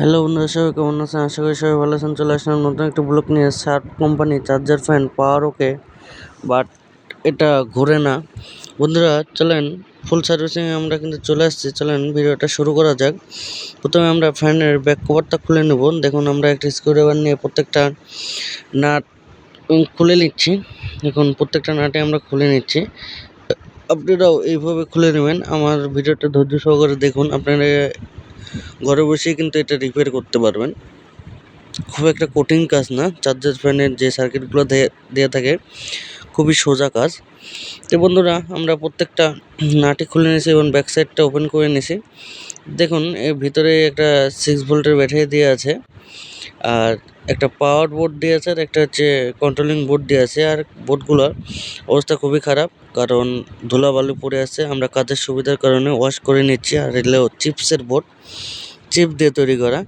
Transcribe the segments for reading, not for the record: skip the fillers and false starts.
Hello বন্ধুরা, সবাই কেমন আছেন? আশা করি সবাই ভালো আছেন। চলে আসলাম নতুন একটা ব্লগ নিয়ে। Sharp company charger fan power okay, but এটা ঘোরে না। বন্ধুরা চলেন, ফুল সার্ভিসিংয়ে আমরা কিন্তু চলে আসছি। চলেন ভিডিওটা শুরু করা যাক। প্রথমে আমরা ফ্যানের ব্যাক কভারটা খুলে নেব। দেখুন আমরা একটা স্ক্রুড্রাইভার নিয়ে প্রত্যেকটা নাট খুলে নিচ্ছি। এখন প্রত্যেকটা নাটে আমরা খুলে নিচ্ছি। আপনারাও এইভাবে খুলে নেবেন। আমার ভিডিওটা ধৈর্য সহকারে দেখুন, আপনারা ঘরে বসেই কিন্তু এটা রিপেয়ার করতে পারবেন। খুব একটা কঠিন কাজ না। চার্জার ফ্যানের যে সার্কিটগুলো দেয়া থাকে খুবই সোজা কাজ। তো বন্ধুরা আমরা প্রত্যেকটা নাটই খুলে নিয়েছি এবং ব্যাক সাইডটা ওপেন করে নিয়েছি। দেখুন এর ভিতরে একটা 6 ভোল্টের ব্যাটারি দেওয়া আছে, আর একটা পাওয়ার বোর্ড দেওয়া আছে, আর একটা হচ্ছে কন্ট্রোলিং বোর্ড দেওয়া আছে। আর বোর্ডগুলোর অবস্থা খুবই খারাপ, কারণ ধুলাবালু পড়ে আছে। আমরা কাজের সুবিধার কারণে ওয়াশ করে নিচ্ছি। আর এগুলো চিপসের বোর্ড, চিপ দিয়ে তৈরি করা।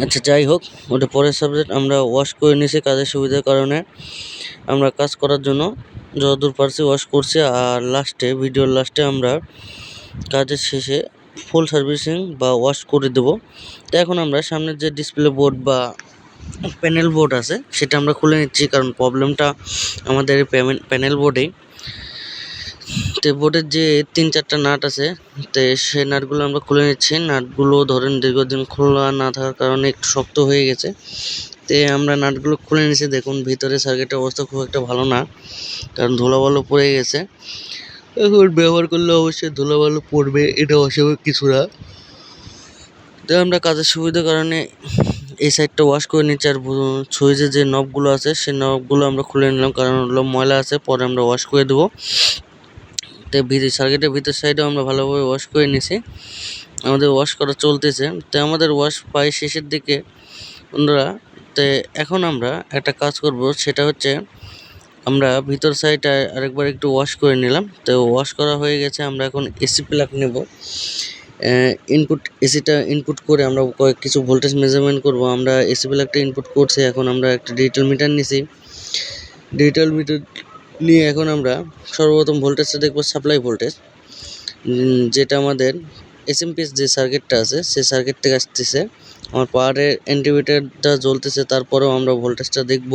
আচ্ছা যাই হোক, ওটা পরের সাবজেক্ট। আমরা ওয়াশ করে নিয়েছি কাজের সুবিধার কারণে। আমরা কাজ করার জন্য যতদূর পারছি ওয়াশ করছি। আর ভিডিওর লাস্টে আমরা কাজের শেষে ফুল সার্ভিসিং বা ওয়াশ করে দেব। তো এখন আমরা সামনের যে ডিসপ্লে বোর্ড বা প্যানেল বোর্ড আছে সেটা আমরা খুলে নিচ্ছি, কারণ প্রবলেমটা আমাদের প্যানেল বোর্ডেই। তো বোর্ডের যে 3-4টা নাট আছে, তো সেই নাটগুলো আমরা খুলে নিচ্ছি। নাটগুলো ধরেন দীর্ঘদিন খোলা না থাকার কারণে একটু শক্ত হয়ে গেছে। তো আমরা নাটগুলো খুলে নিচ্ছি। দেখুন ভিতরে সার্কিটের অবস্থা খুব একটা ভালো না, কারণ ধুলাবালু পড়ে গেছে। এখন ব্যবহার করলে অবশ্যই ধুলাবালু পড়বে, এটা অস্বাভাবিক কিছু না। তো আমরা কাজের সুবিধার কারণে এই সাইডটা ওয়াশ করে নিচ্ছি। আর সুইচের যে নবগুলো আছে সেই নবগুলো আমরা খুলে নিলাম, কারণ ওগুলো ময়লা আছে, পরে আমরা ওয়াশ করে দেবো। তো সার্কিটের ভিতর সাইডেও আমরা ভালোভাবে ওয়াশ করে নিছি। আমাদের ওয়াশ করা চলতেছে। তো আমাদের ওয়াশ প্রায় শেষের দিকে বন্ধুরা। তো এখন আমরা একটা কাজ করব, সেটা হচ্ছে আমরা ভিতর সাইডটা আরেকবার একটু ওয়াশ করে নিলাম। তো ওয়াশ করা হয়ে গেছে। আমরা এখন এসি প্লাগ নেব। এসিটা ইনপুট করে আমরা কিছু ভোল্টেজ মেজারমেন্ট করব। আমরা এসি প্লাগটা ইনপুট করছি। এখন আমরা একটা ডিজিটাল মিটার নিছি। ডিজিটাল মিটার নিয়ে এখন আমরা সর্বপ্রথম ভোল্টেজটা দেখব, সাপ্লাই ভোল্টেজ, যেটা আমাদের এসএমপিএস যে সার্কিটটা আছে সেই সার্কিট থেকে আসতেছে। আমার পাওয়ারের ইন্ডিকেটরটা জ্বলতেছে, তারপরেও আমরা ভোল্টেজটা দেখব,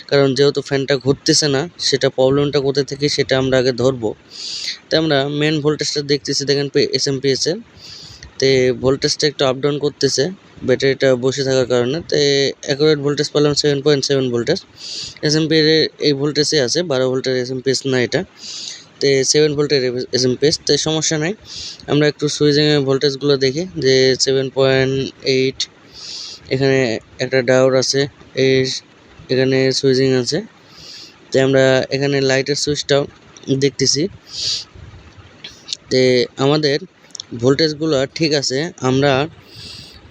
কারণ যেহেতু ফ্যানটা ঘুরতেছে না, সেটা প্রবলেমটা কোথা থেকে সেটা আমরা আগে ধরবো। তো আমরা মেন ভোল্টেজটা দেখতেছি, দেখেন এসএমপিএস এর। তো ভোল্টেজটা একটু আপ ডাউন করতেছে ব্যাটারিটা বসে থাকার কারণে। তো অ্যাকুরেট ভোল্টেজ পেলাম 7.7 ভোল্টেজ। এসএমপিএস এই ভোল্টেজে আছে, 12 ভোল্টের এসএমপিএস না এটা। তো 7 ভোল্টের এসএমপিএস, তো সমস্যা নাই। আমরা একটু সুইচিংয়ের ভোল্টেজগুলো দেখি, যে 7.8, এখানে একটা ডায়োড আছে, এখানে সুইচিং আছে। তো আমরা এখানে লাইটের সুইচটাও দেখতেছি। তো আমাদের ভোল্টেজগুলো ঠিক আছে। আমরা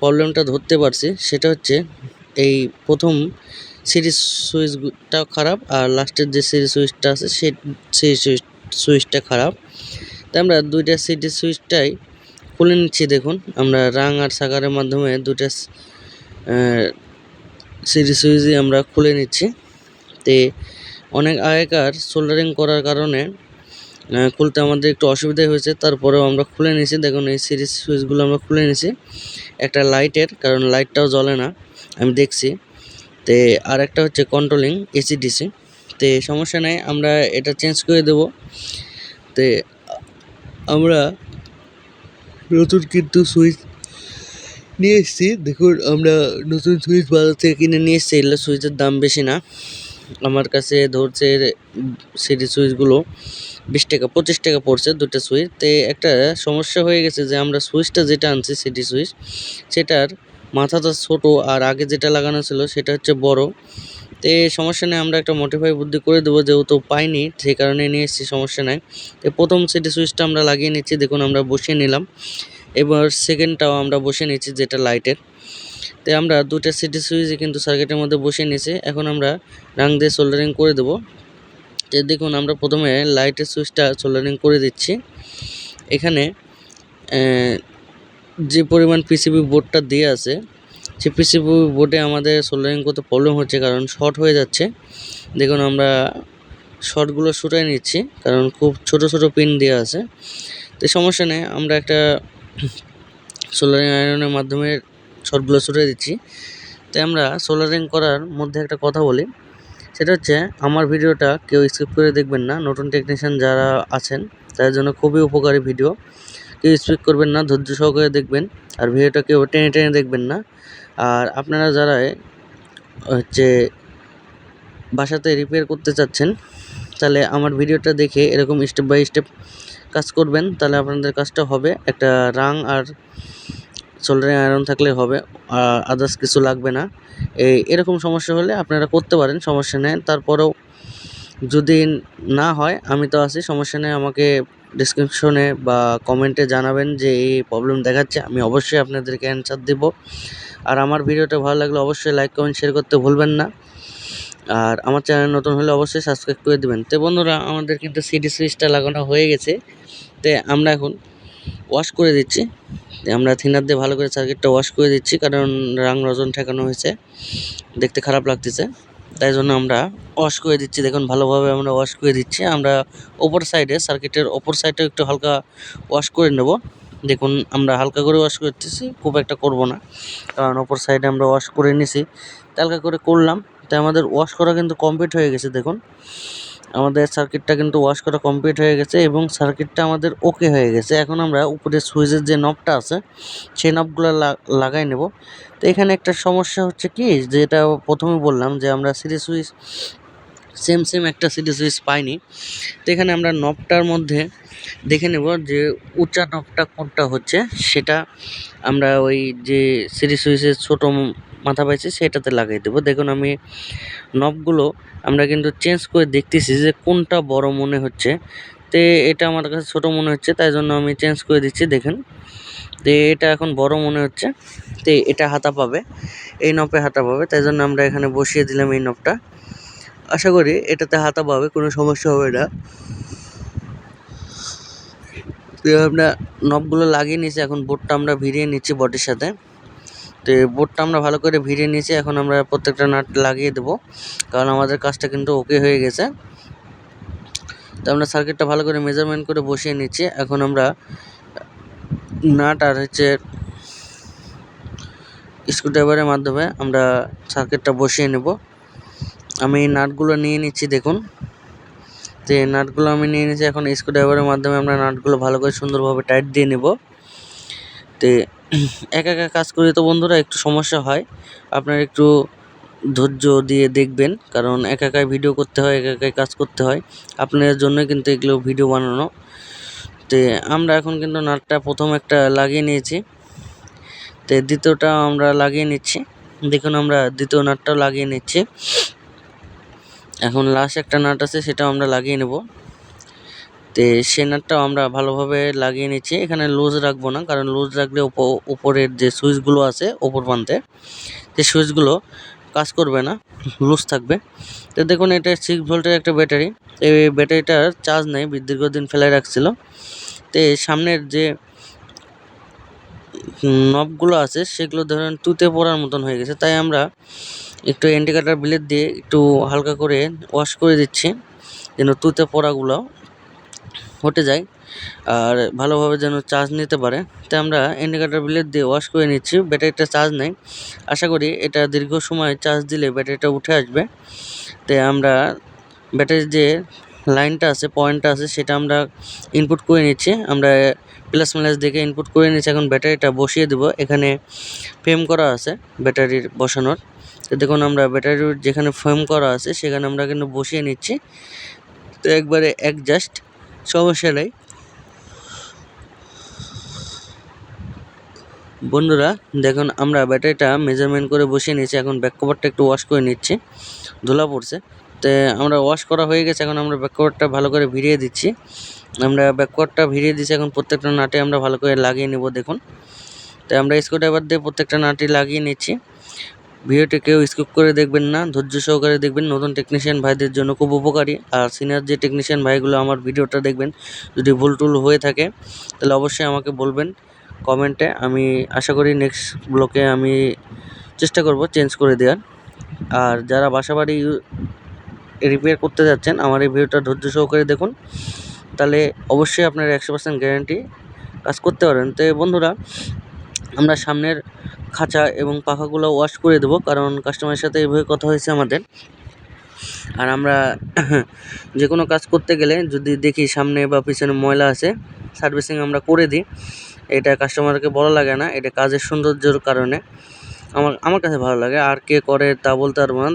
প্রবলেমটা ধরতে পারছি, সেটা হচ্ছে এই প্রথম সিরিজ সুইচটা খারাপ, আর লাস্টের যে সিরিজ সুইচটা আছে সেই সুইচটা খারাপ। তো আমরা দুইটা সিরিজ সুইচটাই খুলে নিচ্ছি। দেখুন আমরা রাং আর সাগারের মাধ্যমে দুইটা সিরিজ সুইচই আমরা খুলে নিচ্ছি। তো অনেক আগেকার সোল্ডারিং করার কারণে খুলতে আমাদের একটু অসুবিধা হয়েছে, তারপরেও আমরা খুলে নিয়েছি। দেখুন এই সিরিজ সুইচগুলো আমরা খুলে নিয়েছি। একটা লাইটের, কারণ লাইটটাও জ্বলে না আমি দেখছি। তো আর একটা হচ্ছে কন্ট্রোলিং এসিডিসি। তো সমস্যা নেই, আমরা এটা চেঞ্জ করে দেব। তো আমরা নতুন কিন্তু সুইচ নিয়ে এসেছি। দেখুন আমরা নতুন সুইচ বাজার থেকে কিনে নিয়ে এসেছি। এগুলো সুইচের দাম বেশি না, আমার কাছে ধরছে সিরিজ সুইচগুলো 20 টাকা 25 টাকা পড়ছে দুটো সুইচ। তো একটা সমস্যা হয়ে গেছে, যে আমরা সুইচটা যেটা আনছি সিটি সুইচ, সেটার মাথাটা ছোট, আর আগে যেটা লাগানো ছিল সেটা হচ্ছে বড়। তো সমস্যা নেই, আমরা একটা মডিফাই বুদ্ধি করে দেবো, যেহেতু পাইনি সেই কারণে নিয়ে এসেছি, সমস্যা নাই। তো প্রথম সিটি সুইচটা আমরা লাগিয়ে নিচ্ছি। দেখুন আমরা বসিয়ে নিলাম। এবার সেকেন্ডটাও আমরা বসিয়ে নিচ্ছি, যেটা লাইটের। তো আমরা দুটো সিটি সুইচ কিন্তু সার্কিটের মধ্যে বসিয়ে নিয়েছি। এখন আমরা রাং দিয়ে সোল্ডারিং করে দেবো। তো দেখুন আমরা প্রথমে লাইটের সুইচটা সোল্ডারিং করে দিচ্ছি। এখানে যে পরিমাণ পিসিবি বোর্ডটা দিয়ে আছে, সেই পিসিবি বোর্ডে আমাদের সোল্ডারিং করতে প্রবলেম হচ্ছে, কারণ শর্ট হয়ে যাচ্ছে। দেখুন আমরা শর্টগুলো সরিয়ে নিচ্ছি, কারণ খুব ছোট ছোট পিন দেওয়া আছে। তো সমস্যা নেই, আমরা একটা সোল্ডারিং আয়রনের মাধ্যমে শর্টগুলো ছুটে দিচ্ছি। তাই আমরা সোল্ডারিং করার মধ্যে একটা কথা বলি, সেটা হচ্ছে আমার ভিডিওটা কেউ স্কিপ করে দেখবেন না। নতুন টেকনিশিয়ান যারা আছেন তাদের জন্য খুবই উপকারী ভিডিও। কেউ স্কিপ করবেন না, ধৈর্য সহকারে দেখবেন। আর ভিডিওটা কেউ টেনে টেনে দেখবেন না। আর আপনারা যারা হচ্ছে বাসাতে রিপেয়ার করতে চাচ্ছেন, তাহলে আমার ভিডিওটা দেখে এরকম স্টেপ বাই স্টেপ কাজ করবেন, তাহলে আপনাদের কাজটা হবে। একটা রাং আর সোল্ডারিং আয়রন থাকলে হবে, আর আদার্স কিছু লাগবে না। এরকম সমস্যা হলে আপনারা করতে পারেন, সমস্যা নেই। তারপরেও যদি না হয়, আমি তো আছি, সমস্যা নেই। আমাকে ডিসক্রিপশনে বা কমেন্টে জানাবেন যে এই প্রবলেম দেখাচ্ছে, আমি অবশ্যই আপনাদেরকে অ্যান্সার দেব। আর আমার ভিডিওটা ভালো লাগলে অবশ্যই লাইক কমেন্ট শেয়ার করতে ভুলবেন না। আর আমার চ্যানেল নতুন হলে অবশ্যই সাবস্ক্রাইব করে দেবেন। তো বন্ধুরা, আমাদের কিন্তু সিডি সুইচটা লাগানো হয়ে গেছে। তো আমরা এখন ওয়াশ করে দিচ্ছি। আমরা থিনার দিয়ে ভালো করে সার্কিটটা ওয়াশ করে দিচ্ছি, কারণ রাং রজন ঠেকানো হয়েছে, দেখতে খারাপ লাগতেছে। তাই জন্য আমরা ওয়াশ করে দিচ্ছি। দেখুন, ভালোভাবে আমরা ওয়াশ করে দিচ্ছি। আমরা ওপর সাইডে, সার্কিটের ওপর সাইডে একটু হালকা ওয়াশ করে নেব। দেখুন, আমরা হালকা করে ওয়াশ করতেছি, খুব একটা করব না, কারণ ওপর সাইডে আমরা ওয়াশ করে নিছি। হালকা করে করলাম। তাই আমাদের ওয়াশ করা কিন্তু কমপ্লিট হয়ে গেছে। দেখুন, আমাদের সার্কিটটা কিন্তু ওয়াশ করা কমপ্লিট হয়ে গেছে এবং সার্কিটটা আমাদের ওকে হয়ে গেছে। এখন আমরা উপরে সুইচের যে নবটা আছে সেই নবগুলো লাগাই নেব। তো এখানে একটা সমস্যা হচ্ছে কি, যেটা প্রথমে বললাম যে আমরা সিডি সুইচ সেম একটা সিডি সুইচ পাইনি। তো এখানে আমরা নবটার মধ্যে দেখে নেব যে উঁচা নবটা কোনটা হচ্ছে, সেটা আমরা ওই যে সিডি সুইচের ছোটো মাথা পাইছি সেটাতে লাগাই দেবো। দেখুন, আমি নবগুলো আমরা কিন্তু চেঞ্জ করে দেখতেছি যে কোনটা বড় মনে হচ্ছে। তো এটা আমার কাছে ছোট মনে হচ্ছে, তাই জন্য আমি চেঞ্জ করে দিচ্ছি। দেখেন, তো এটা এখন বড় মনে হচ্ছে। তো এটা হাতা পাবে, এই নবে হাতা পাবে, তাই জন্য আমরা এখানে বসিয়ে দিলাম এই নবটা। আশা করি এটাতে হাতা পাবে, কোনো সমস্যা হবে না। তো আমরা নবগুলো লাগিয়ে নিয়েছি, এখন বোর্ডটা আমরা ভিড়িয়ে নিচ্ছি বডির সাথে। তো বোর্ডটা আমরা ভালো করে ভিড়িয়ে নিয়েছি। এখন আমরা প্রত্যেকটা নাট লাগিয়ে দেবো, কারণ আমাদের কাজটা কিন্তু ওকে হয়ে গেছে। তো আমরা সার্কিটটা ভালো করে মেজারমেন্ট করে বসিয়ে নিচ্ছি। এখন আমরা নাট আর স্ক্রুড্রাইভারের মাধ্যমে আমরা সার্কিটটা বসিয়ে নেব। আমি নাটগুলো নিয়ে নিচ্ছি। দেখুন, তো নাটগুলো আমি নিয়ে নিচ্ছি। এখন স্ক্রুড্রাইভারের মাধ্যমে আমরা নাটগুলো ভালো করে সুন্দরভাবে টাইট দিয়ে নেব। তো একা একা কাজ করি তো বন্ধুরা একটু সমস্যা হয়, আপনারা একটু ধৈর্য দিয়ে দেখবেন, কারণ একা একাই ভিডিও করতে হয়, একা একাই কাজ করতে হয়। আপনাদের জন্যই কিন্তু এগুলো ভিডিও বানানো। তো আমরা এখন কিন্তু নাটটা প্রথম একটা লাগিয়ে নিয়েছি, তো দ্বিতীয়টা আমরা লাগিয়ে নিচ্ছি। দেখুন, আমরা দ্বিতীয় নাটটাও লাগিয়ে নিচ্ছি। এখন লাস্ট একটা নাট আছে, সেটাও আমরা লাগিয়ে নেব। তো সেই নাটটাও আমরা ভালোভাবে লাগিয়ে নিচ্ছি। এখানে লুজ রাখবো না, কারণ লুজ রাখলে উপরের যে সুইচগুলো আছে ওপর প্রান্তে, সেই সুইচগুলো কাজ করবে না, লুজ থাকবে। তো দেখুন, এটা 6 ভোল্টের একটা ব্যাটারি। এই ব্যাটারিটার চার্জ নেই, দীর্ঘদিন ফেলে রাখছিল। তো সামনের যে নবগুলো আছে সেগুলো ধরেন তুতে পড়ার মতন হয়ে গেছে, তাই আমরা একটু ইন্ডিকেটার ব্লেড দিয়ে একটু হালকা করে ওয়াশ করে দিচ্ছি, যেন তুতে পড়াগুলো হটে যায় আর ভালোভাবে যেন চার্জ নিতে পারে। তাই আমরা ইন্ডিকেটার ব্লেড দিয়ে ওয়াশ করে নিচ্ছি। ব্যাটারিটা চার্জ নেই, আশা করি এটা দীর্ঘ সময় চার্জ দিলে ব্যাটারিটা উঠে আসবে। তাই আমরা ব্যাটারির যে লাইনটা আছে, পয়েন্টটা আছে, সেটা আমরা ইনপুট করে নিচ্ছি। আমরা প্লাস মাইনাস দেখে ইনপুট করে নিচ্ছি। এখন ব্যাটারিটা বসিয়ে দেবো। এখানে ফ্রেম করা আছে ব্যাটারির বসানোর। তো দেখুন, আমরা ব্যাটারির যেখানে ফ্রেম করা আছে সেখানে আমরা কিন্তু বসিয়ে নিচ্ছি। তো একবারে অ্যাডজাস্ট, সমস্যা নেই। বন্ধুরা দেখুন, আমরা ব্যাটারিটা মেজারমেন্ট করে বসিয়ে নিচ্ছি। এখন ব্যাক কভারটা একটু ওয়াশ করে নিচ্ছি, ধুলা পড়ছে। তো আমরা ওয়াশ করা হয়ে গেছে, এখন আমরা ব্যাক কভারটা ভালো করে ভিড়িয়ে দিচ্ছি। আমরা ব্যাক কভারটা ভিড়িয়ে দিচ্ছি, এখন প্রত্যেকটা নাটে আমরা ভালো করে লাগিয়ে নেব। দেখুন, তো আমরা স্ক্রুড্রাইভার দিয়ে প্রত্যেকটা নাটই লাগিয়ে নিচ্ছি। ভিডিওটি কেউ স্কিপ করে দেখবেন না, ধৈর্য সহকারে দেখবেন। নতুন টেকনিশিয়ান ভাইদের জন্য খুব উপকারী। আর সিনিয়র যে টেকনিশিয়ান ভাইগুলো আমার ভিডিওটা দেখবেন, যদি ভুল টুল হয়ে থাকে তাহলে অবশ্যই আমাকে বলবেন কমেন্টে। আমি আশা করি নেক্সট ব্লকে আমি চেষ্টা করব চেঞ্জ করে দেওয়ার। আর যারা বাসাবাড়ি রিপেয়ার করতে যাচ্ছেন, আমার এই ভিডিওটা ধৈর্য সহকারে দেখুন, তাহলে অবশ্যই আপনার 100% গ্যারান্টি কাজ করতে পারেন। তো বন্ধুরা, আমরা সামনের খাঁচা এবং পাখাগুলো ওয়াশ করে দেবো, কারণ কাস্টমারের সাথে এইভাবে কথা হয়েছে আমাদের। আর আমরা যে কোনো কাজ করতে গেলে যদি দেখি সামনে বা পিছনে ময়লা আছে, সার্ভিসিং আমরা করে দিই। এটা কাস্টমারকে বলা লাগে না, এটা কাজের সৌন্দর্যের কারণে আমার কাছে ভালো লাগে। আর কে করে তা বলতে পারবো না,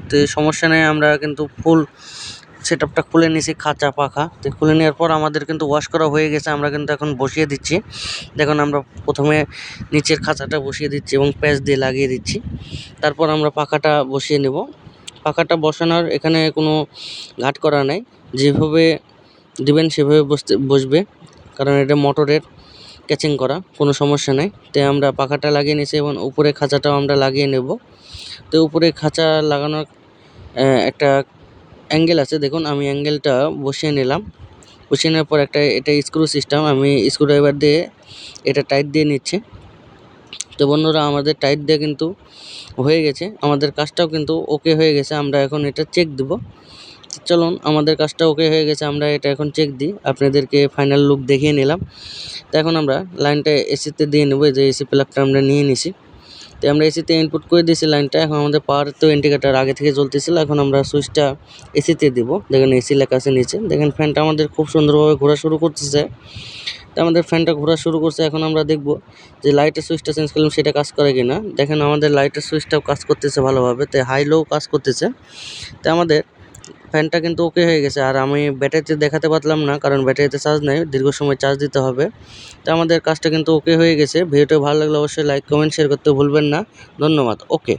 তে সমস্যা নেই। আমরা কিন্তু ফুল সেটআপটা খুলে নিয়েছি, খাঁচা পাখা তো খুলে নেওয়ার পর আমাদের কিন্তু ওয়াশ করা হয়ে গেছে। আমরা কিন্তু এখন বসিয়ে দিচ্ছি। দেখুন আমরা প্রথমে নিচের খাঁচাটা বসিয়ে দিচ্ছি এবং প্যাচ দিয়ে লাগিয়ে দিচ্ছি। তারপর আমরা পাখাটা বসিয়ে নেব। পাখাটা বসানোর এখানে কোনো ঘাট করা নেই, যেভাবে দিবেন সেভাবে বসবে, কারণ এটা মোটরের ক্যাচিং করা, কোনো সমস্যা নেই। তাই আমরা পাখাটা লাগিয়ে নিয়েছি এবং উপরে খাঁচাটাও আমরা লাগিয়ে নেব। তো উপরে খাঁচা লাগানোর একটা অ্যাঙ্গেল আছে, দেখুন আমি অ্যাঙ্গেলটা বসিয়ে নিলাম। বসিয়ে নেওয়ার পর এটা স্ক্রু সিস্টেম, আমি স্ক্রুড্রাইভার দিয়ে এটা টাইট দিয়ে নিচ্ছি। তো বন্ধুরা আমাদের টাইট দিয়ে কিন্তু হয়ে গেছে, আমাদের কাজটাও কিন্তু ওকে হয়ে গেছে। আমরা এখন এটা চেক দেব। চলুন, আমাদের কাজটা ওকে হয়ে গেছে, আমরা এটা এখন চেক দিই। আপনাদেরকে ফাইনাল লুক দেখিয়ে নিলাম। তো এখন আমরা লাইনটা এসিতে দিয়ে নেব, যে এসি প্লাগটা আমরা নিয়ে নিছি। তো আমরা এসিতে ইনপুট করে দিয়েছি লাইনটা। এখন আমাদের পাওয়ার তো ইন্ডিকেটার আগে থেকে জ্বলতেছিল, এখন আমরা সুইচটা এসিতে দিব। দেখেন এসি লেখা আছে নিচে, দেখেন ফ্যানটা আমাদের খুব সুন্দরভাবে ঘোরা শুরু করতেছে। তো আমাদের ফ্যানটা ঘোরা শুরু করছে। এখন আমরা দেখব যে লাইটের সুইচটা চেঞ্জ করলাম সেটা কাজ করে কিনা। দেখেন আমাদের লাইটের সুইচটাও কাজ করতেছে ভালোভাবে, তো হাই লো কাজ করতেছে। তো আমাদের ফ্যানটা কিন্তু ওকে হয়ে গেছে। আর আমি ব্যাটারিতে দেখাতে পারলাম না, কারণ ব্যাটারিতে চার্জ নেই, দীর্ঘ সময় চার্জ দিতে হবে। তো আমাদের কাজটা কিন্তু ওকে হয়ে গেছে। ভিডিওটা ভালো লাগলে অবশ্যই লাইক কমেন্ট শেয়ার করতে ভুলবেন না। ধন্যবাদ। ওকে।